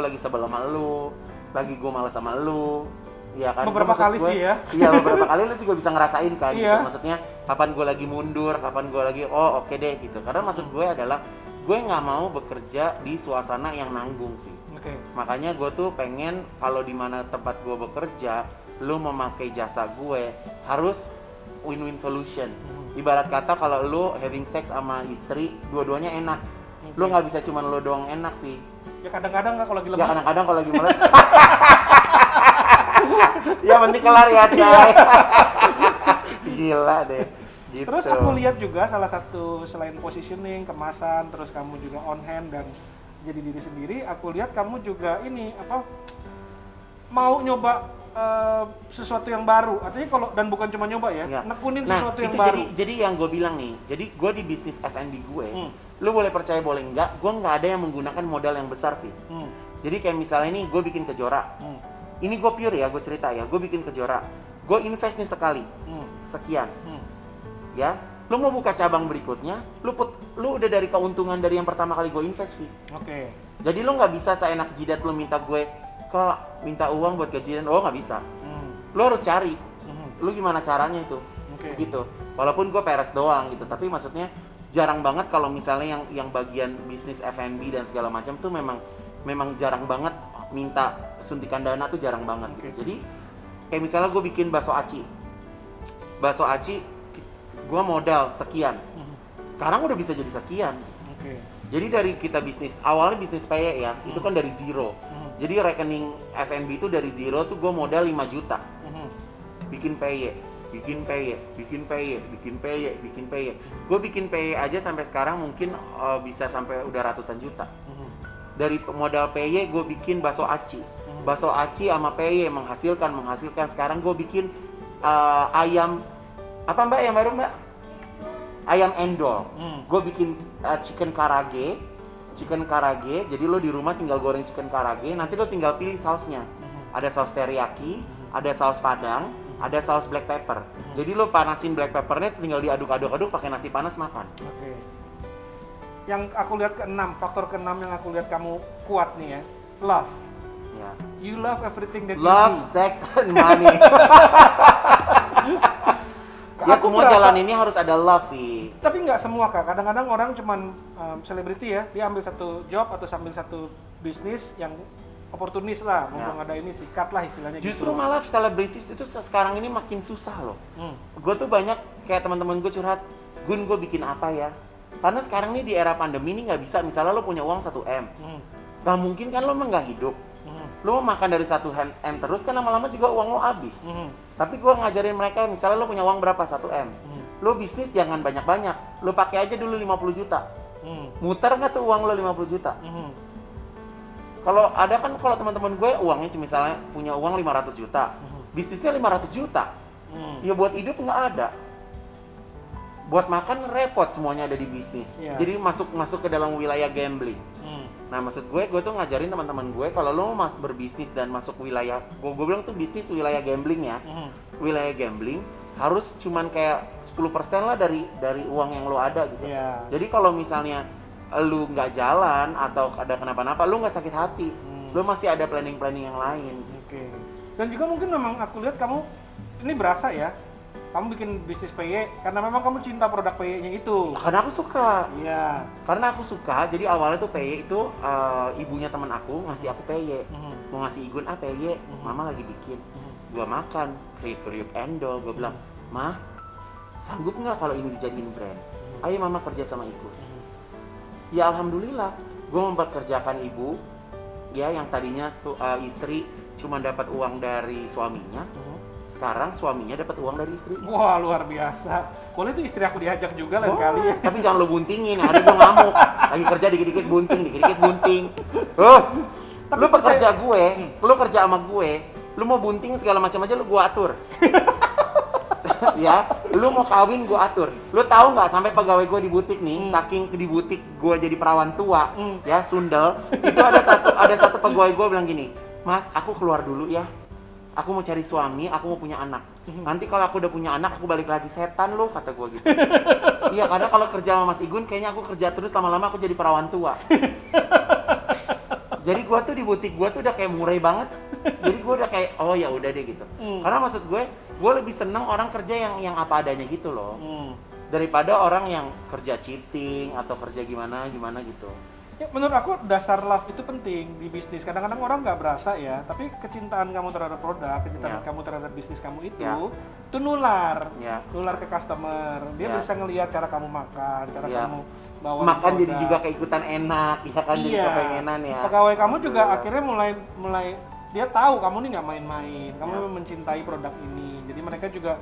lagi sebel sama lo, lagi gue malas sama lo. Iya kan, beberapa kali sih ya. Iya, beberapa kali lu juga bisa ngerasain kan gitu. Maksudnya kapan gue lagi mundur, kapan gue lagi oke deh gitu. Karena maksud gue adalah gue nggak mau bekerja di suasana yang nanggung sih. Makanya gue tuh pengen kalau di mana tempat gue bekerja, lu memakai jasa gue harus win-win solution. Ibarat kata kalau lu having sex sama istri, dua-duanya enak. Lu nggak bisa cuma lu doang enak sih. Ya kadang-kadang nggak kalau lagi lemas. Ya kadang-kadang kalau lagi males. Ya penting kelar ya say. Gila deh gitu. Terus aku lihat juga salah satu selain positioning, kemasan, terus kamu juga on hand dan jadi diri sendiri, aku lihat kamu juga ini mau nyoba sesuatu yang baru. Artinya kalau dan bukan cuma nyoba ya, nekunin sesuatu yang baru. Jadi yang gue bilang nih, jadi gue di bisnis F&B gue, lu boleh percaya boleh enggak, gue nggak ada yang menggunakan modal yang besar sih. Jadi kayak misalnya nih gue bikin kejora. Ini gue pure ya, gue cerita ya, gue bikin kejora, gue invest nih sekali, sekian, ya, lu mau buka cabang berikutnya, lu udah dari keuntungan dari yang pertama kali gue invest, Vi. Jadi lu nggak bisa seenak jidat lu minta gue, kok minta uang buat gajian, nggak bisa, lu harus cari, lu gimana caranya itu, gitu. Walaupun gue peres doang gitu, tapi maksudnya jarang banget kalau misalnya yang bagian bisnis F&B dan segala macam tuh memang jarang banget minta suntikan dana tuh jarang banget gitu. Jadi kayak misalnya gue bikin bakso aci, gue modal sekian, sekarang udah bisa jadi sekian. Jadi dari kita bisnis awalnya bisnis peye ya, itu kan dari zero. Jadi rekening F&B itu dari zero tuh gue modal 5 juta, bikin peye. Gue bikin peye aja sampai sekarang mungkin bisa sampai udah ratusan juta. Dari modal peye gue bikin bakso aci sama peye menghasilkan. Sekarang gue bikin ayam apa mbak yang baru mbak? Ayam endol. Gue bikin chicken karage. Jadi lo di rumah tinggal goreng chicken karage, nanti lo tinggal pilih sausnya. Ada saus teriyaki, ada saus padang, ada saus black pepper. Jadi lo panasin black peppernya, tinggal diaduk-aduk pakai nasi panas makan. Yang aku lihat faktor keenam yang aku lihat kamu kuat nih ya, love. You love everything that you do. Love, sex, and money. Ya semua jalan ini harus ada love sih. Tapi nggak semua kak, kadang-kadang orang cuman selebriti ya, dia ambil satu job atau sambil satu bisnis yang oportunis lah, mumpung ada ini sikat lah istilahnya. Justru gitu. Malah selebritis itu sekarang ini makin susah loh. Gue tuh banyak kayak teman-teman gue curhat, Gun gue bikin apa ya? Karena sekarang nih di era pandemi ini nggak bisa, misalnya lo punya uang 1M, nggak mungkin kan lo nggak hidup. Lo mau makan dari 1M terus kan lama-lama juga uang lo habis. Tapi gue ngajarin mereka, misalnya lo punya uang berapa 1M, lo bisnis jangan banyak-banyak, lo pakai aja dulu 50 juta. Muter nggak tuh uang lo 50 juta? Kalau ada kan, kalau teman-teman gue uangnya misalnya punya uang 500 juta, bisnisnya 500 juta, ya buat hidup nggak ada. Buat makan repot, semuanya ada di bisnis. Jadi masuk ke dalam wilayah gambling. Nah maksud gue tuh ngajarin teman-teman gue, kalau lo mau berbisnis dan masuk wilayah, gue bilang tuh bisnis wilayah gambling ya. Wilayah gambling harus cuman kayak 10% lah dari uang yang lo ada gitu. Jadi kalau misalnya lu nggak jalan atau ada kenapa-napa, lu nggak sakit hati. Lu masih ada planning-planning yang lain. Dan juga mungkin memang aku lihat kamu ini berasa ya, kamu bikin bisnis PY karena memang kamu cinta produk PY-nya itu. Karena aku suka. Iya. Karena aku suka. Jadi awalnya tuh PY itu ibunya teman aku ngasih aku PY. Mau ngasih Igun PY, mama lagi bikin. Gua makan kriuk-kriuk endol. Gua bilang, "Mah, sanggup nggak kalau ini dijadiin brand? Ayo mama kerja sama Igun." Ya alhamdulillah, gue mempekerjakan ibu ya yang tadinya istri cuma dapat uang dari suaminya. Sekarang suaminya dapat uang dari istri. Wah luar biasa. Boleh tuh istri aku diajak juga lain kali ya. Tapi jangan lo buntingin, ada gue ngamuk. Lagi kerja dikit-dikit bunting. Lu pekerja gue, lu kerja sama gue, lu mau bunting segala macam aja lu gue atur. Ya, lu mau kawin gue atur. Lu tahu nggak sampai pegawai gue di butik nih, saking di butik gue jadi perawan tua, ya sundel. Itu ada satu pegawai gue bilang gini, Mas, aku keluar dulu ya. Aku mau cari suami, aku mau punya anak. Nanti kalau aku udah punya anak, aku balik lagi. Setan lo, kata gue gitu. Iya, karena kalau kerja sama Mas Igun, kayaknya aku kerja terus lama-lama aku jadi perawan tua. Jadi gue tuh di butik gue tuh udah kayak murai banget. Jadi gue udah kayak, oh ya udah deh gitu. Karena maksud gue lebih seneng orang kerja yang apa adanya gitu loh. Daripada orang yang kerja cheating atau kerja gimana gitu. Ya, menurut aku dasar love itu penting di bisnis. Kadang-kadang orang nggak berasa ya, tapi kecintaan kamu terhadap produk, kecintaan kamu terhadap bisnis kamu itu nular, nular ke customer. Dia bisa ngelihat cara kamu makan, cara kamu bawa makan produk. Jadi juga keikutan enak, ya kan jadi kepengenan ya. Pegawai kamu juga akhirnya mulai dia tahu kamu nih nggak main-main, kamu mencintai produk ini. Jadi mereka juga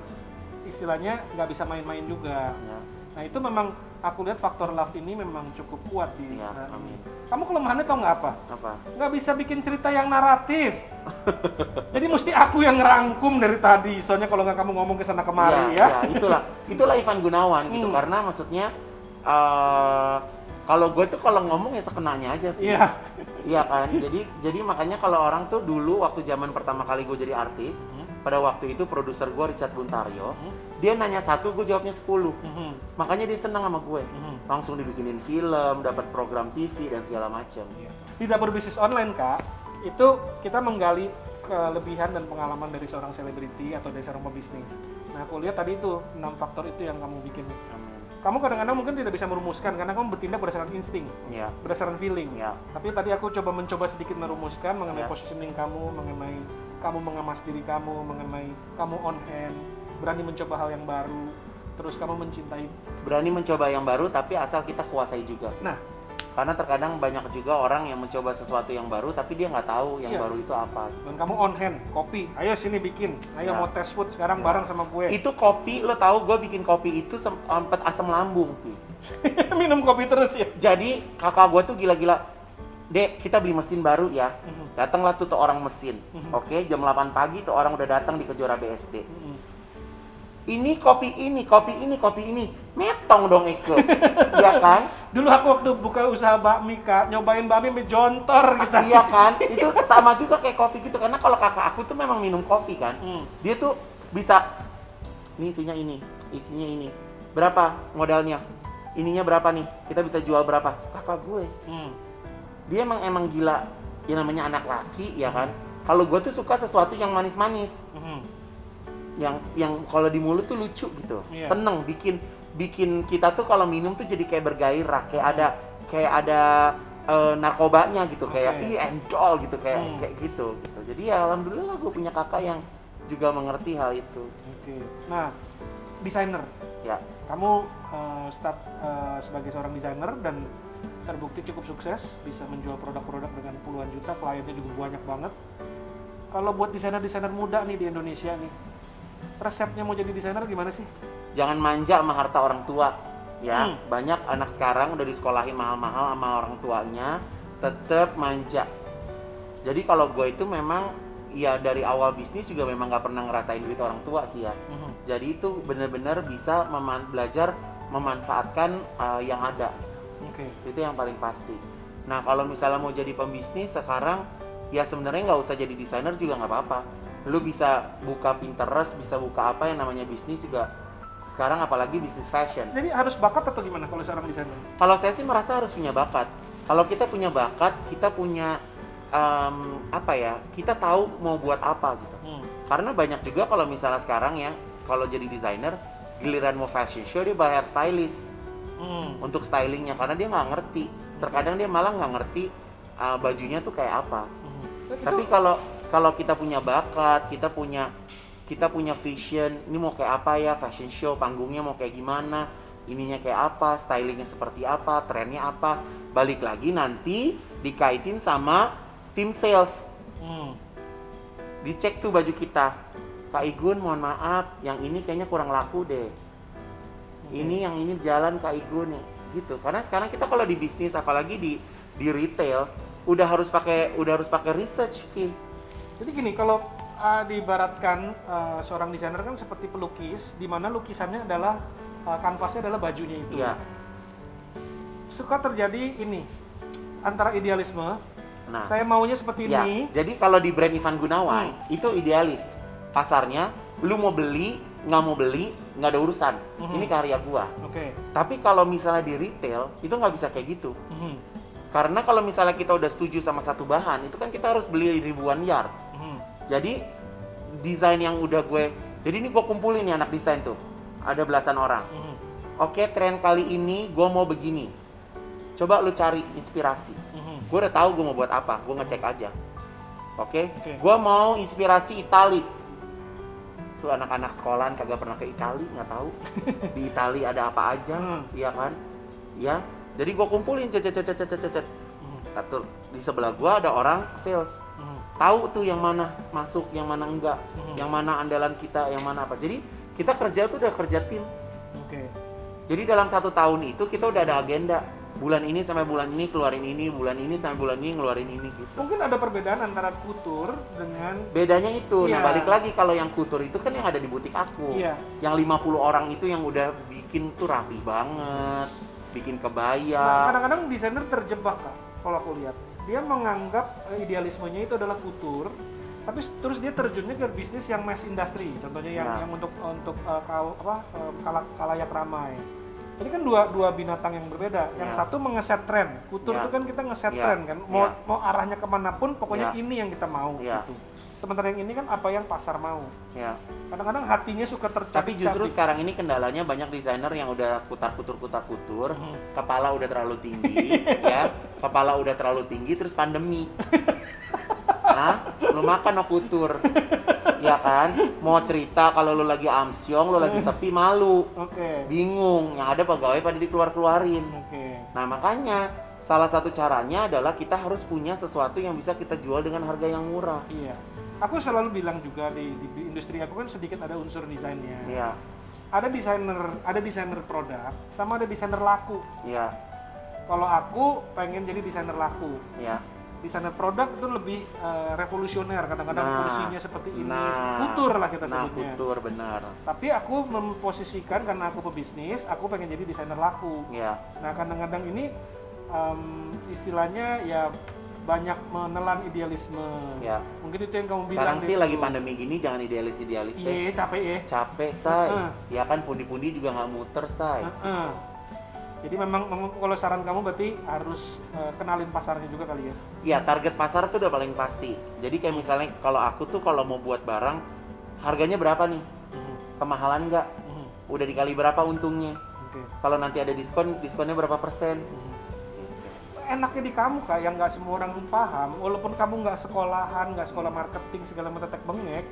istilahnya nggak bisa main-main juga. Nah itu memang aku lihat faktor love ini memang cukup kuat di ini. Kamu kelemahannya tau nggak apa? Nggak bisa bikin cerita yang naratif. Jadi mesti aku yang ngerangkum dari tadi. Soalnya kalau nggak kamu ngomong ke sana kemari ya. Itulah Ivan Gunawan gitu. Karena maksudnya kalau gue tuh kalau ngomong ya sekenanya aja. Iya kan. Jadi makanya kalau orang tuh dulu waktu zaman pertama kali gue jadi artis, pada waktu itu produser gue Richard Buntaryo, dia nanya 1, gue jawabnya 10. Makanya dia senang sama gue. Langsung dibikinin film, dapat program TV dan segala macam. Di dapur bisnis online Kak, itu kita menggali kelebihan dan pengalaman dari seorang selebriti atau dari seorang pebisnis. Nah aku lihat tadi itu 6 faktor itu yang kamu bikin. Kamu kadang-kadang mungkin tidak bisa merumuskan karena kamu bertindak berdasarkan insting, berdasarkan feeling. Tapi tadi aku mencoba sedikit merumuskan mengenai positioning kamu, mengenai kamu mengemas diri kamu, mengenai kamu on hand, berani mencoba hal yang baru, terus kamu mencintai. Berani mencoba yang baru tapi asal kita kuasai juga. Nah, karena terkadang banyak juga orang yang mencoba sesuatu yang baru tapi dia nggak tahu yang baru itu apa. Dan kamu on hand, kopi, ayo sini bikin, ayo mau test food sekarang bareng sama gue. Itu kopi, lo tahu gue bikin kopi itu sempet asam lambung. Minum kopi terus ya? Jadi kakak gue tuh gila-gila, Dek kita beli mesin baru ya. Datanglah tuh orang mesin. Oke, jam 8 pagi tuh orang udah datang di Kejora BSD. Ini kopi ini, metong dong Eke. Iya kan? Dulu aku waktu buka usaha bakmi Kak, nyobain bakmi sampai jontor gitu. Iya kan? Itu sama juga kayak kopi gitu, karena kalau kakak aku tuh memang minum kopi kan. Dia tuh bisa, nih isinya ini. Berapa modalnya? Ininya berapa nih? Kita bisa jual berapa? Kakak gue. Dia emang gila, yang namanya anak laki ya kan. Kalau gue tuh suka sesuatu yang manis-manis. Yang kalau di mulut tuh lucu gitu. Seneng bikin kita tuh kalau minum tuh jadi kayak bergairah, kayak ada narkobanya gitu, kayak endol gitu, kayak gitu. Jadi ya alhamdulillah gue punya kakak yang juga mengerti hal itu. Nah, desainer. Ya. Kamu start sebagai seorang desainer dan terbukti cukup sukses, bisa menjual produk-produk dengan puluhan juta, kliennya juga banyak banget. Kalau buat desainer-desainer muda nih di Indonesia nih, resepnya mau jadi desainer gimana sih? Jangan manja sama harta orang tua, ya. Banyak anak sekarang udah disekolahin mahal-mahal sama orang tuanya, tetap manja. Jadi kalau gue itu memang, ya dari awal bisnis juga memang nggak pernah ngerasain duit orang tua sih ya. Jadi itu benar-benar bisa belajar memanfaatkan yang ada. Itu yang paling pasti. Nah kalau misalnya mau jadi pembisnis sekarang, ya sebenarnya nggak usah jadi desainer juga nggak apa-apa. Lu bisa buka Pinterest, bisa buka apa yang namanya bisnis juga. Sekarang apalagi bisnis fashion. Jadi harus bakat atau gimana kalau seorang desainer? Kalau saya sih merasa harus punya bakat. Kalau kita punya bakat, kita punya kita tahu mau buat apa gitu. Karena banyak juga kalau misalnya sekarang ya, kalau jadi desainer, giliran mau fashion show dia bayar stylist untuk stylingnya, karena dia nggak ngerti. Terkadang dia malah nggak ngerti bajunya tuh kayak apa. Tapi kalau kita punya bakat, kita punya vision, ini mau kayak apa ya, fashion show, panggungnya mau kayak gimana, ininya kayak apa, stylingnya seperti apa, trennya apa, balik lagi nanti dikaitin sama tim sales. Dicek tuh baju kita, Kak Igun mohon maaf, yang ini kayaknya kurang laku deh. Ini yang ini jalan Kak Igun gitu. Karena sekarang kita kalau di bisnis, apalagi di retail, udah harus pakai research, Vin. Jadi gini, kalau diibaratkan seorang desainer kan seperti pelukis, di mana lukisannya adalah kanvasnya adalah bajunya itu. Iya. Suka terjadi ini antara idealisme. Nah, saya maunya seperti ya, ini. jadi kalau di brand Ivan Gunawan itu idealis. Pasarnya, lu mau beli, nggak mau beli, nggak ada urusan. Ini karya gua. Oke. Tapi kalau misalnya di retail itu nggak bisa kayak gitu. Karena kalau misalnya kita udah setuju sama satu bahan, itu kan kita harus beli ribuan yard. Jadi desain yang udah jadi ini gue kumpulin nih anak desain tuh, ada belasan orang. Oke, tren kali ini gue mau begini. Coba lu cari inspirasi. Gue udah tahu gue mau buat apa, gue ngecek aja. Oke. Gue mau inspirasi Itali. Tuh anak-anak sekolahan kagak pernah ke Itali, nggak tahu. Di Itali ada apa aja, iya kan? Ya. Jadi gue kumpulin, cet. Di sebelah gue ada orang sales. Tahu tuh yang mana masuk, yang mana enggak, yang mana andalan kita, yang mana apa. Jadi kita kerja tuh udah kerja tim. Jadi dalam 1 tahun itu kita udah ada agenda. Bulan ini sampai bulan ini keluarin ini, bulan ini sampai bulan ini ngeluarin ini gitu. Mungkin ada perbedaan antara couture dengan... Bedanya itu, nah balik lagi kalau yang couture itu kan yang ada di butik aku. Yang 50 orang itu yang udah bikin tuh rapi banget, bikin kebaya. Nah, kadang-kadang desainer terjebak Kak, kalau aku lihat. Dia menganggap idealismenya itu adalah couture, tapi terus dia terjunnya ke bisnis yang mass industry, contohnya yang untuk kalayak ramai. Jadi kan dua binatang yang berbeda. Yang satu mengeset tren, couture itu kan kita ngeset tren kan, mau arahnya kemanapun, pokoknya ini yang kita mau. Gitu. Sementara yang ini kan apa yang pasar mau. Kadang-kadang hatinya suka tercapek. Tapi justru sekarang ini kendalanya banyak desainer yang udah kutar-kutur, kepala udah terlalu tinggi, ya, kepala udah terlalu tinggi, terus pandemi. Nah, lu makan no kutur, ya kan? Mau cerita kalau lu lagi amsyong, lu lagi sepi, malu, bingung. Yang ada pegawai pada dikeluar-keluarin. Nah makanya salah satu caranya adalah kita harus punya sesuatu yang bisa kita jual dengan harga yang murah. Aku selalu bilang juga di industri aku kan sedikit ada unsur desainnya. Ada desainer produk, sama ada desainer laku. Kalau aku pengen jadi desainer laku. Desainer produk itu lebih revolusioner, kadang-kadang fungsinya seperti ini, couture lah kita sebutnya. Couture, benar. Tapi aku memposisikan karena aku pebisnis, aku pengen jadi desainer laku. Nah kadang-kadang ini istilahnya ya banyak menelan idealisme. Mungkin itu yang kamu bilang. Sekarang sih lagi pandemi gini jangan idealis deh. Iya, capek ya. Capek, say. Ya kan pundi-pundi juga nggak muter, say. Jadi memang kalau saran kamu berarti harus kenalin pasarnya juga kali ya? Iya, target pasar tuh udah paling pasti. Jadi kayak misalnya kalau aku tuh kalau mau buat barang, harganya berapa nih? Kemahalan nggak? Udah dikali berapa untungnya? Kalau nanti ada diskon, diskonnya berapa persen? Enaknya di kamu Kak, yang nggak semua orang paham, walaupun kamu nggak sekolah marketing segala macam tetek bengek,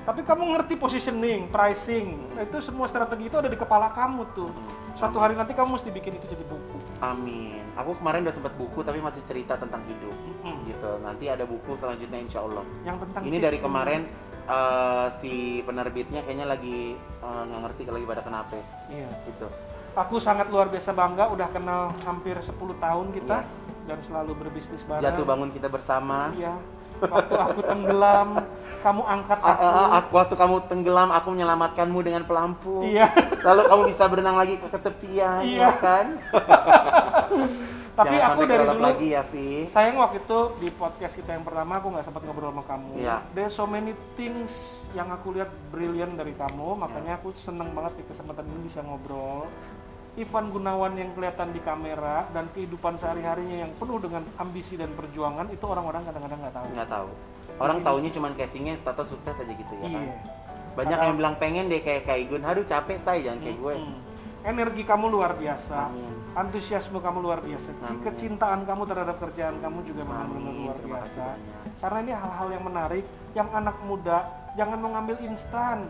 tapi kamu ngerti positioning, pricing, nah, itu semua strategi itu ada di kepala kamu tuh. Suatu hari nanti kamu mesti bikin itu jadi buku. Amin. Aku kemarin udah sempat buku tapi masih cerita tentang hidup, gitu. Nanti ada buku selanjutnya insya Allah. Yang tentang ini dari kemarin si penerbitnya kayaknya lagi nggak ngerti lagi pada kenapa. Gitu. Aku sangat luar biasa bangga, udah kenal hampir 10 tahun kita dan selalu berbisnis bareng. Jatuh bangun kita bersama. Waktu aku tenggelam, kamu angkat aku. Waktu kamu tenggelam, aku menyelamatkanmu dengan pelampung. Lalu kamu bisa berenang lagi ke tepian, ya kan? Tapi aku dari dulu lagi ya, Vi. Sayang waktu itu di podcast kita yang pertama aku nggak sempat ngobrol sama kamu. There's so many things yang aku lihat brilliant dari kamu, makanya aku seneng banget di kesempatan ini bisa ngobrol. Ivan Gunawan yang kelihatan di kamera dan kehidupan sehari-harinya yang penuh dengan ambisi dan perjuangan itu orang-orang kadang-kadang nggak tahu. Orang taunya cuma casingnya atau sukses aja gitu ya kan. Banyak yang bilang pengen deh kayak Igun, aduh capek say jangan kayak gue. Energi kamu luar biasa, antusiasme kamu luar biasa, kecintaan kamu terhadap kerjaan kamu juga benar-benar luar biasa. Karena ini hal-hal yang menarik, yang anak muda jangan mengambil instan,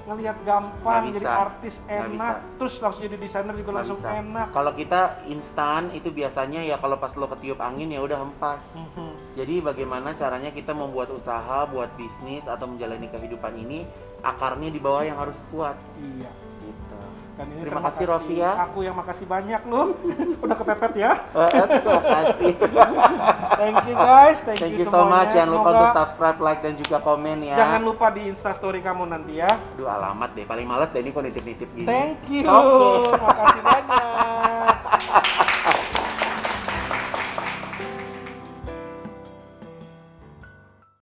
ngelihat gampang jadi artis enak, terus langsung jadi desainer juga langsung enak. Kalau kita instan itu biasanya ya kalau pas lo ketiup angin ya udah hempas. Jadi bagaimana caranya kita membuat usaha, buat bisnis atau menjalani kehidupan ini akarnya di bawah yang harus kuat. Gitu. Dan ini terima kasih Rofia. Aku yang makasih banyak loh. Udah kepepet ya. Terima kasih. Thank you guys, thank you so much. Jangan lupa untuk Semoga subscribe, like dan juga komen ya. jangan lupa di Instastory kamu nanti ya. Aduh alamat deh, paling males deh ini kok nitip-nitip gini. Thank you. Oke. Makasih banyak.